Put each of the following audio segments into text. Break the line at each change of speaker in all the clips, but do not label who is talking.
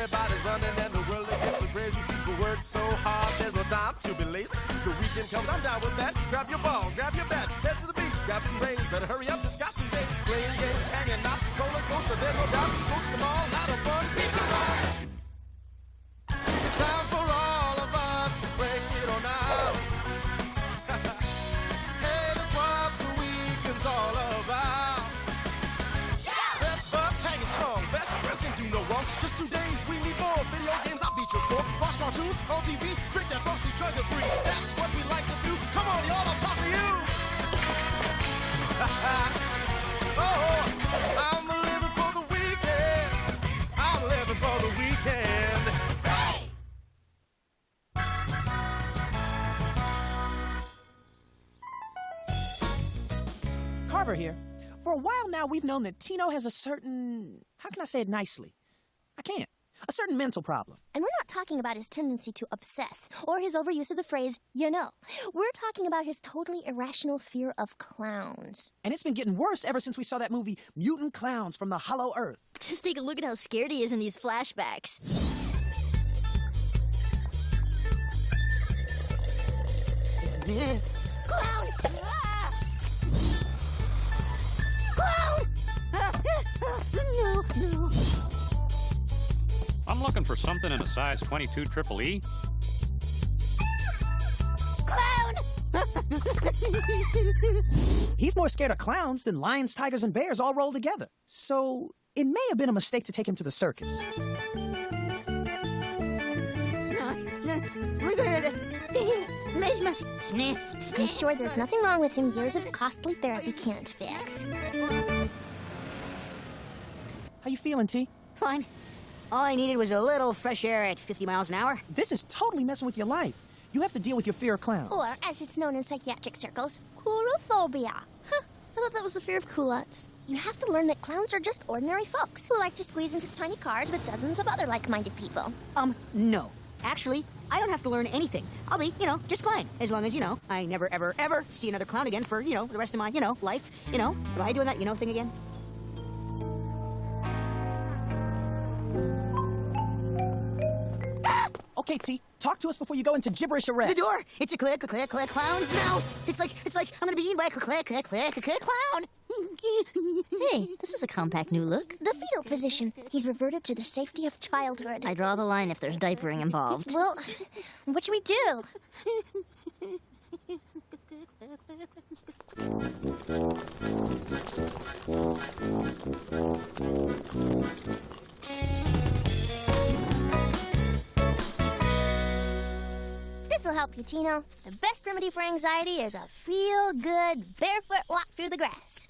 Everybody's running and the world gets so crazy. People work so hard, there's no time to be lazy. The weekend comes, I'm down with that. Grab your ball, grab your bat, head to the beach, grab some rains. Better hurry up, just got 2 days. Playing games, hanging out, roller coaster, there's no doubt. Go to the mall, lot of fun, pizza ride. It's time for all of us to break it on out. Hey, that's what the weekend's all about. Best bus hanging strong, best friends can do no wrong. Just 2 days, we need more. Video games, I'll beat your score. Watch cartoons on TV, drink that frosty sugar free. That's what we like to do. Come on, y'all, I'm talking to you. Oh, I'm living for the weekend. I'm living for the weekend. Hey!
Carver here. For a while now, we've known that Tino has a certain, how can I say it nicely? I can't. A certain mental problem.
And we're not talking about his tendency to obsess or his overuse of the phrase, you know. We're talking about his totally irrational fear of clowns.
And it's been getting worse ever since we saw that movie, Mutant Clowns from the Hollow Earth.
Just take a look at how scared he is in these flashbacks. Clown! Clown! No.
I'm looking for something in a size 22 triple E.
Clown!
He's more scared of clowns than lions, tigers, and bears all rolled together. So it may have been a mistake to take him to the circus.
I'm sure there's nothing wrong with him. Years of costly therapy can't fix.
How you feeling, T?
Fine. All I needed was a little fresh air at 50 miles an hour.
This is totally messing with your life. You have to deal with your fear of clowns.
Or, as it's known in psychiatric circles, coulrophobia.
Huh, I thought that was the fear of culottes.
You have to learn that clowns are just ordinary folks who like to squeeze into tiny cars with dozens of other like-minded people.
No. Actually, I don't have to learn anything. I'll be, just fine. As long as, I never, ever, ever see another clown again for, the rest of my, life. Am I doing that, thing again?
Okay, T, talk to us before you go into gibberish arrest.
The door! It's a click, clown's mouth! It's like I'm gonna be eaten by a click, clown!
Hey, this is a compact new look.
The fetal position. He's reverted to the safety of childhood.
I draw the line if there's diapering involved.
Well, what should we do? This'll help you, Tino. The best remedy for anxiety is a feel-good, barefoot walk through the grass.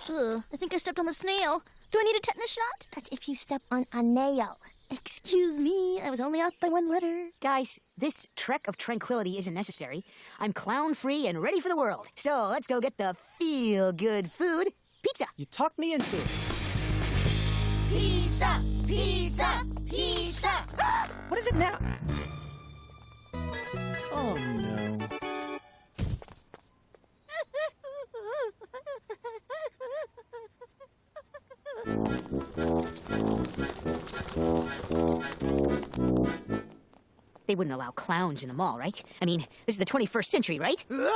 Ugh, I think I stepped on the snail. Do I need a tetanus shot?
That's if you step on a nail.
Excuse me, I was only off by 1 letter.
Guys, this trek of tranquility isn't necessary. I'm clown-free and ready for the world. So let's go get the feel-good food. Pizza!
You talked me into it.
Pizza! Pizza! Pizza!
What is it now? Oh, no.
They wouldn't allow clowns in the mall, right? I mean, this is the 21st century, right?
They're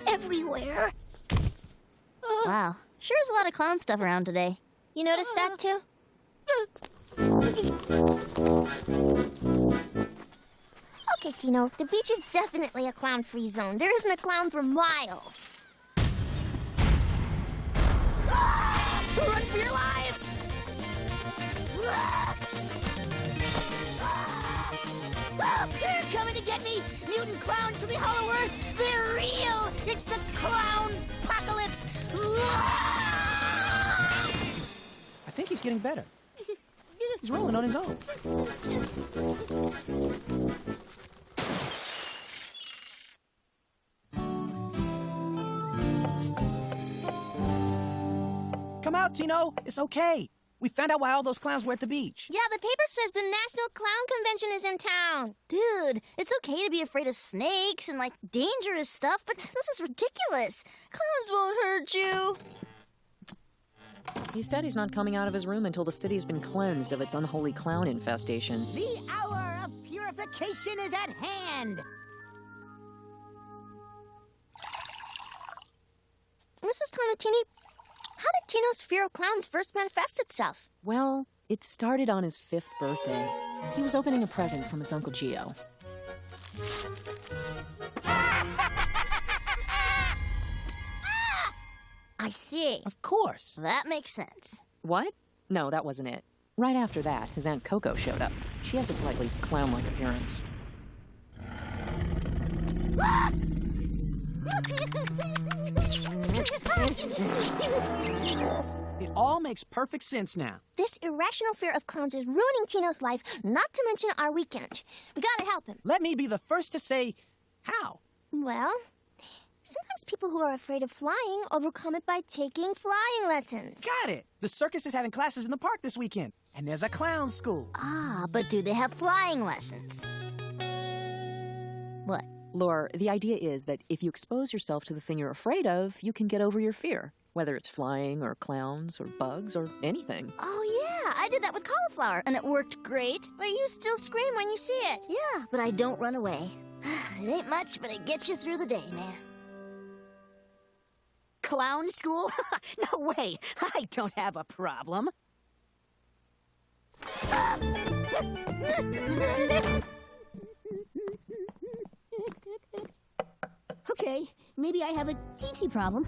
everywhere.
Wow, sure is a lot of clown stuff around today.
You noticed that, too? Okay, Tino, the beach is definitely a clown-free zone. There isn't a clown for miles.
Run for your lives! They're coming to get me! Mutant clowns from the Hollow Earth! They're real! It's the clown apocalypse!
I think he's getting better. He's rolling on his own. Come out, Tino. It's okay. We found out why all those clowns were at the beach.
Yeah, the paper says the National Clown Convention is in town.
Dude, it's okay to be afraid of snakes and, like, dangerous stuff, but this is ridiculous. Clowns won't hurt you.
He said he's not coming out of his room until the city's been cleansed of its unholy clown infestation.
The hour of purification is at hand.
Mrs. Tonatini, how did Tino's fear of clowns first manifest itself?
Well, it started on his 5th birthday. He was opening a present from his Uncle Gio.
I see.
Of course.
That makes sense.
What? No, that wasn't it. Right after that, his Aunt Coco showed up. She has a slightly clown-like appearance.
It all makes perfect sense now.
This irrational fear of clowns is ruining Tino's life, not to mention our weekend. We gotta help him.
Let me be the first to say, how?
Well, sometimes people who are afraid of flying overcome it by taking flying lessons.
Got it. The circus is having classes in the park this weekend, and there's a clown school.
Ah, but do they have flying lessons? What?
Lore, the idea is that if you expose yourself to the thing you're afraid of, you can get over your fear, whether it's flying or clowns or bugs or anything.
Oh, yeah, I did that with cauliflower, and it worked great.
But you still scream when you see it.
Yeah, but I don't run away. It ain't much, but it gets you through the day, man.
Clown school? No way. I don't have a problem. Okay, maybe I have a teensy problem.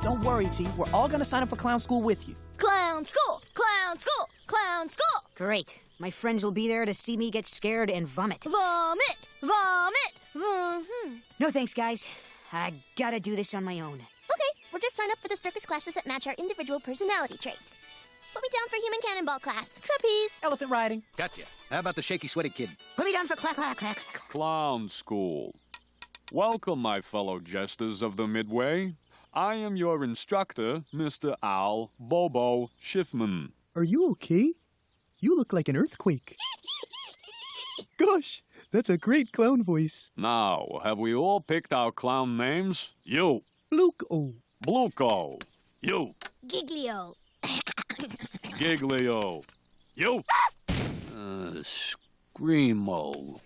Don't worry, T. We're all gonna sign up for clown school with you.
Clown school! Clown school! Clown school!
Great. My friends will be there to see me get scared and vomit.
Vomit! Vomit!
No thanks, guys. I gotta do this on my own.
Okay, we'll just sign up for the circus classes that match our individual personality traits. Put me down for human cannonball class.
Trapeze!
Elephant riding.
Gotcha. How about the shaky, sweaty kid?
Put me down for clack, clack, clack.
Clown School. Welcome, my fellow jesters of the Midway. I am your instructor, Mr. Al Bobo Schiffman.
Are you okay? You look like an earthquake. Gosh, that's a great clown voice.
Now, have we all picked our clown names? You.
Luke-o.
Bluco. You.
Giglio.
Giglio. You.
Screamo.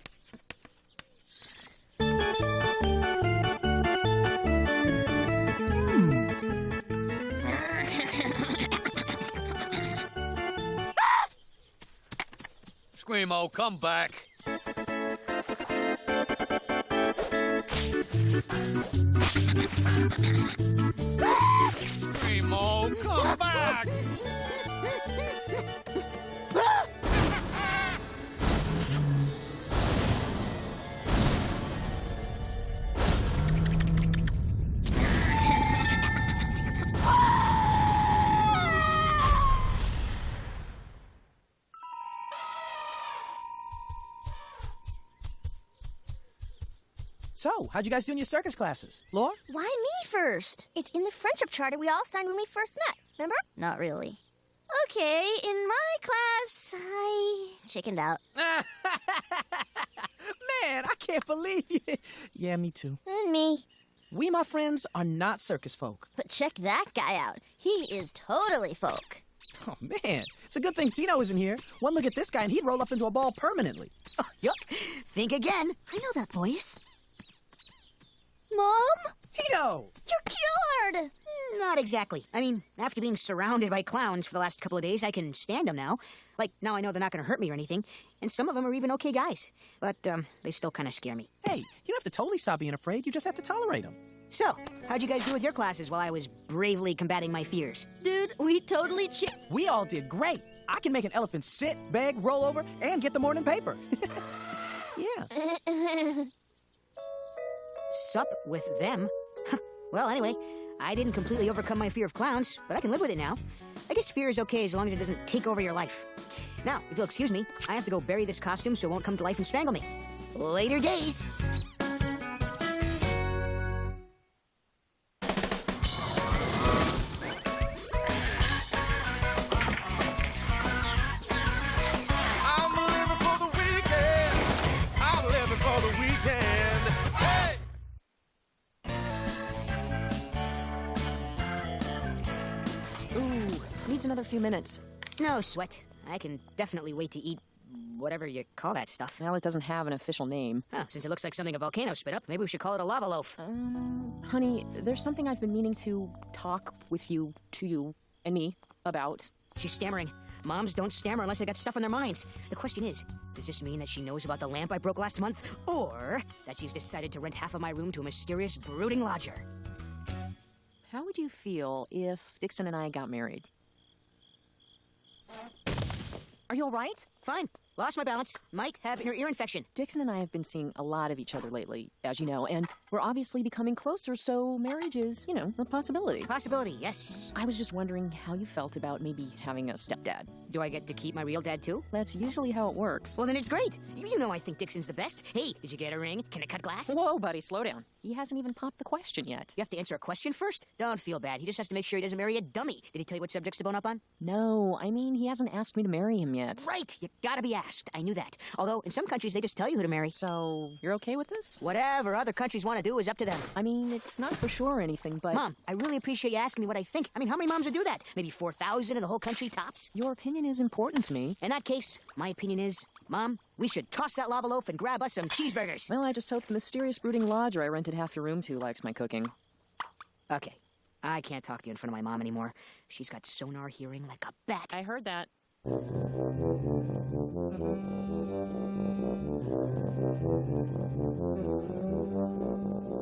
Screamo, come back.
Screamo, come back!
So, how'd you guys do in your circus classes? Laura?
Why me first?
It's in the friendship charter we all signed when we first met, remember?
Not really. Okay, in my class, I chickened out.
Man, I can't believe you. Yeah, me too.
And me.
We, my friends, are not circus folk.
But check that guy out. He is totally folk.
Oh, man. It's a good thing Tino isn't here. One look at this guy and he'd roll up into a ball permanently.
Oh, yup. Think again.
I know that voice. Mom?
Tino!
You're cured!
Not exactly. I mean, after being surrounded by clowns for the last couple of days, I can stand them now. Like, now I know they're not going to hurt me or anything. And some of them are even okay guys. But, they still kind of scare me.
Hey, you don't have to totally stop being afraid. You just have to tolerate them.
So, how'd you guys do with your classes while I was bravely combating my fears?
Dude, we totally
We all did great. I can make an elephant sit, beg, roll over, and get the morning paper. Yeah.
Sup with them? Well, anyway, I didn't completely overcome my fear of clowns, but I can live with it now. I guess fear is okay as long as it doesn't take over your life. Now, if you'll excuse me, I have to go bury this costume so it won't come to life and strangle me. Later days.
needs another few minutes.
No sweat. I can definitely wait to eat whatever you call that stuff.
Well, it doesn't have an official name.
Huh, since it looks like something a volcano spit up, maybe we should call it a lava loaf.
Honey, there's something I've been meaning to talk with you, to you, and me about.
She's stammering. Moms don't stammer unless they got stuff on their minds. The question is, does this mean that she knows about the lamp I broke last month? Or that she's decided to rent half of my room to a mysterious, brooding lodger?
How would you feel if Dixon and I got married? Are you all right?
Fine. Lost my balance. Might have inner ear infection.
Dixon and I have been seeing a lot of each other lately, as you know, and we're obviously becoming closer, so marriage is, a possibility.
Possibility, yes.
I was just wondering how you felt about maybe having a stepdad.
Do I get to keep my real dad, too?
That's usually how it works.
Well, then it's great. You know I think Dixon's the best. Hey, did you get a ring? Can it cut glass?
Whoa, buddy, slow down. He hasn't even popped the question yet.
You have to answer a question first? Don't feel bad. He just has to make sure he doesn't marry a dummy. Did he tell you what subjects to bone up on?
No, I mean, he hasn't asked me to marry him yet.
Right, you gotta be asked. I knew that. Although, in some countries, they just tell you who to marry.
So, you're okay with this?
Whatever other countries want to do is up to them.
I mean, it's not for sure or anything, but...
Mom, I really appreciate you asking me what I think. I mean, how many moms would do that? Maybe 4,000 in the whole country, tops?
Your opinion is important to me.
In that case, my opinion is, Mom, we should toss that lava loaf and grab us some cheeseburgers.
Well, I just hope the mysterious brooding lodger I rented half your room to likes my cooking.
Okay. I can't talk to you in front of my mom anymore. She's got sonar hearing like a bat.
I heard that.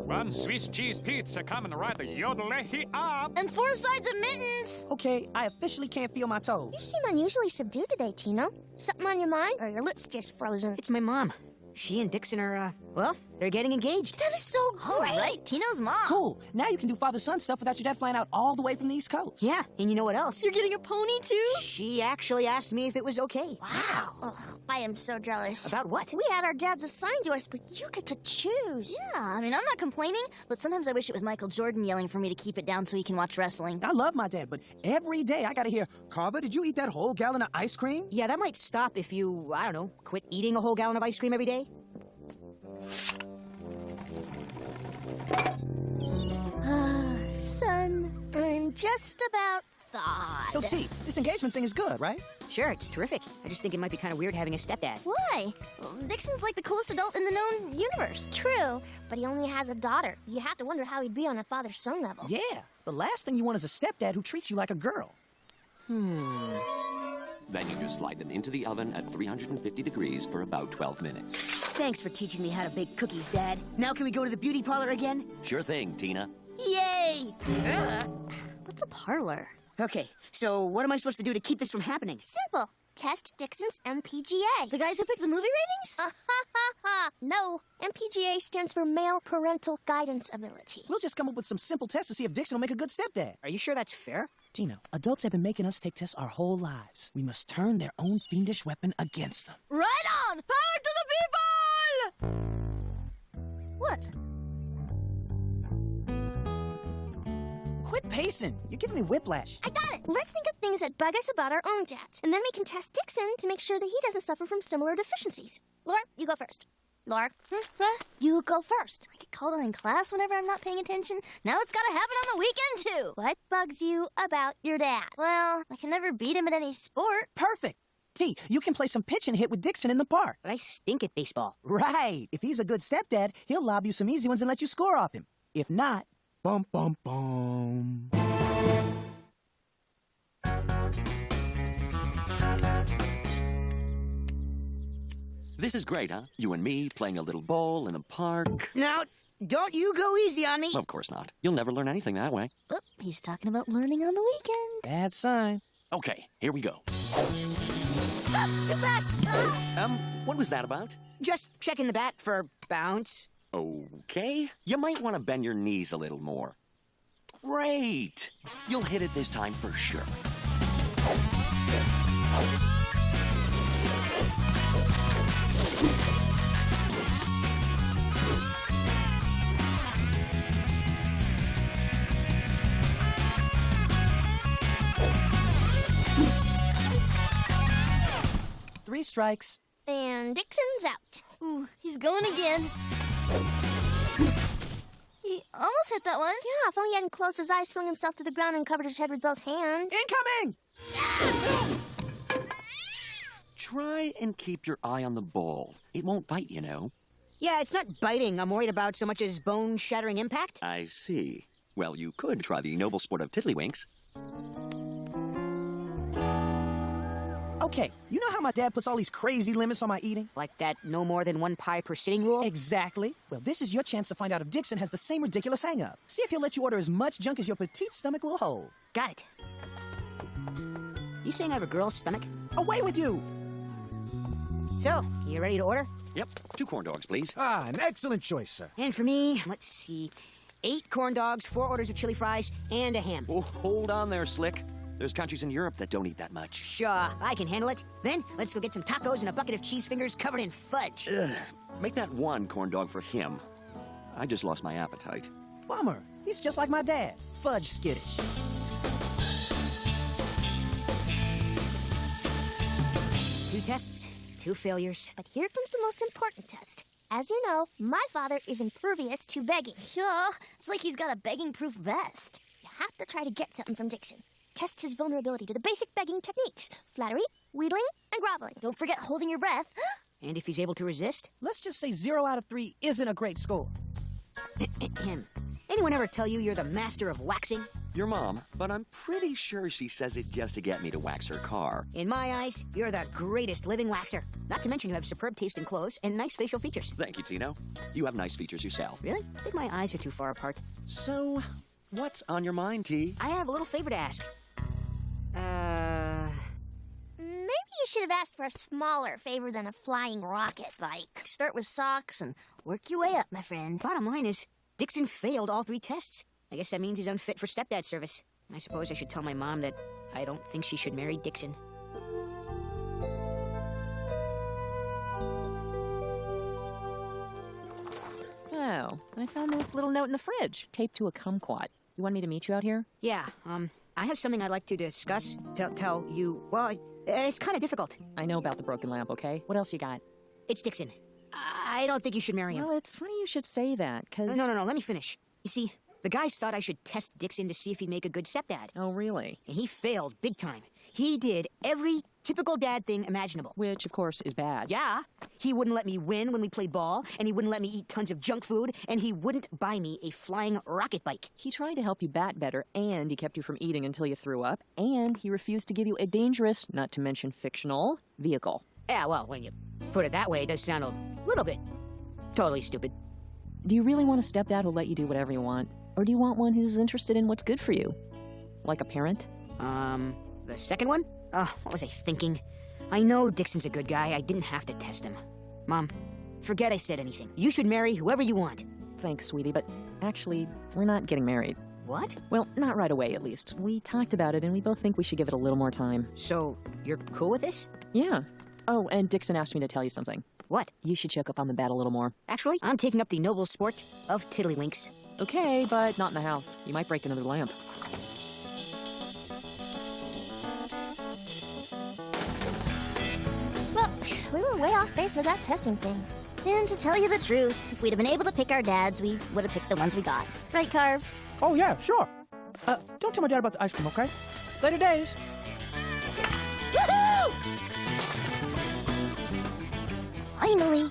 One Swiss cheese pizza coming right to yodel-he up.
And 4 sides of mittens.
Okay, I officially can't feel my toes.
You seem unusually subdued today, Tino. Something on your mind? Or your lips just frozen?
It's my mom. She and Dixon are, they're getting engaged.
That is so great. All right, Tino's mom.
Cool. Now you can do father-son stuff without your dad flying out all the way from the East Coast.
Yeah, and you know what else?
You're getting a pony, too?
She actually asked me if it was okay.
Wow. Ugh, I am so jealous.
About what?
We had our dads assigned to us, but you get to choose.
Yeah, I mean, I'm not complaining, but sometimes I wish it was Michael Jordan yelling for me to keep it down so he can watch wrestling.
I love my dad, but every day I gotta hear, Carver, did you eat that whole gallon of ice cream?
Yeah, that might stop if you, quit eating a whole gallon of ice cream every day.
Son, I'm just about thawed.
So, T, this engagement thing is good, right?
Sure, it's terrific. I just think it might be kind of weird having a stepdad.
Why? Well, Dixon's like the coolest adult in the known universe.
True, but he only has a daughter. You have to wonder how he'd be on a father-son level.
Yeah, the last thing you want is a stepdad who treats you like a girl.
Then you just slide them into the oven at 350 degrees for about 12 minutes.
Thanks for teaching me how to bake cookies, Dad. Now can we go to the beauty parlor again?
Sure thing, Tina.
Yay!
What's a parlor?
Okay, so what am I supposed to do to keep this from happening?
Simple. Test Dixon's MPGA.
The guys who pick the movie ratings?
No. MPGA stands for Male Parental Guidance Ability.
We'll just come up with some simple tests to see if Dixon will make a good stepdad.
Are you sure that's fair?
Tino, adults have been making us take tests our whole lives. We must turn their own fiendish weapon against them.
Right on! Power to the people! What?
Quit pacing. You're giving me whiplash.
I got it. Let's think of things that bug us about our own dads, and then we can test Dixon to make sure that he doesn't suffer from similar deficiencies. Laura, you go first. Laura, you go first.
I get called on in class whenever I'm not paying attention. Now it's gotta happen on the weekend, too.
What bugs you about your dad?
Well, I can never beat him at any sport.
Perfect. T, you can play some pitch and hit with Dixon in the park.
But I stink at baseball.
Right. If he's a good stepdad, he'll lob you some easy ones and let you score off him. If not, bum, bum, bum.
This is great, huh? You and me playing a little ball in the park.
Now, don't you go easy on me.
Of course not. You'll never learn anything that way.
Oh, he's talking about learning on the weekend.
Bad sign.
Okay, here we go.
Too fast!
What was that about?
Just checking the bat for bounce.
Okay. You might want to bend your knees a little more. Great. You'll hit it this time for sure.
Three strikes.
And Dixon's out.
Ooh, he's going again. He almost hit that one.
Yeah, if only he hadn't closed his eyes, flung himself to the ground, and covered his head with both hands.
Incoming!
Try and keep your eye on the ball. It won't bite, you know.
Yeah, it's not biting I'm worried about so much as bone-shattering impact.
I see. Well, you could try the noble sport of tiddlywinks.
Okay, you know how my dad puts all these crazy limits on my eating?
Like that no more than one pie per sitting rule?
Exactly. Well, this is your chance to find out if Dixon has the same ridiculous hang-up. See if he'll let you order as much junk as your petite stomach will hold.
Got it. You saying I have a girl's stomach?
Away with you!
So, you ready to order?
Yep, 2 corn dogs, please.
Ah, an excellent choice, sir.
And for me, let's see, 8 corn dogs, 4 orders of chili fries, and a ham.
Oh, hold on there, Slick. There's countries in Europe that don't eat that much.
Sure, I can handle it. Then, let's go get some tacos and a bucket of cheese fingers covered in fudge.
Ugh. Make that 1 corn dog for him. I just lost my appetite.
Bummer. He's just like my dad. Fudge skittish.
Two tests, 2 failures.
But here comes the most important test. As you know, my father is impervious to begging.
Yeah, it's like he's got a begging-proof vest.
You have to try to get something from Dixon. Test his vulnerability to the basic begging techniques. Flattery, wheedling, and groveling.
Don't forget holding your breath.
And if he's able to resist?
Let's just say 0 out of 3 isn't a great score.
Anyone ever tell you you're the master of waxing?
Your mom, but I'm pretty sure she says it just to get me to wax her car.
In my eyes, you're the greatest living waxer. Not to mention you have superb taste in clothes and nice facial features.
Thank you, Tino. You have nice features yourself.
Really? I think my eyes are too far apart.
So, what's on your mind, T?
I have a little favor to ask.
Maybe you should have asked for a smaller favor than a flying rocket bike.
Start with socks and work your way up, my friend.
Bottom line is, Dixon failed all 3 tests. I guess that means he's unfit for stepdad service. I suppose I should tell my mom that I don't think she should marry Dixon.
So, I found this little note in the fridge, taped to a kumquat. You want me to meet you out here?
Yeah, I have something I'd like to discuss. Tell you. Well, it's kind of difficult.
I know about the broken lamp, okay? What else you got?
It's Dixon. I don't think you should marry him.
Well, it's funny you should say that, because...
No, let me finish. You see, the guys thought I should test Dixon to see if he'd make a good stepdad.
Oh, really?
And he failed big time. He did every typical dad thing imaginable.
Which, of course, is bad.
Yeah. He wouldn't let me win when we played ball, and he wouldn't let me eat tons of junk food, and he wouldn't buy me a flying rocket bike.
He tried to help you bat better, and he kept you from eating until you threw up, and he refused to give you a dangerous, not to mention fictional, vehicle.
Yeah, well, when you put it that way, it does sound a little bit totally stupid.
Do you really want a stepdad who'll let you do whatever you want? Or do you want one who's interested in what's good for you? Like a parent?
The second one? Oh, what was I thinking? I know Dixon's a good guy. I didn't have to test him. Mom, forget I said anything. You should marry whoever you want.
Thanks, sweetie, but actually, we're not getting married.
What?
Well, not right away, at least. We talked about it, and we both think we should give it a little more time.
So, you're cool with this?
Yeah. Oh, and Dixon asked me to tell you something.
What?
You should choke up on the bat a little more.
Actually, I'm taking up the noble sport of tiddlywinks.
Okay, but not in the house. You might break another lamp.
Well, we were way off base with that testing thing.
And to tell you the truth, if we'd have been able to pick our dads, we would have picked the ones we got. Right, Carve?
Oh, yeah, sure. Don't tell my dad about the ice cream, okay? Later days.
Woohoo! Finally!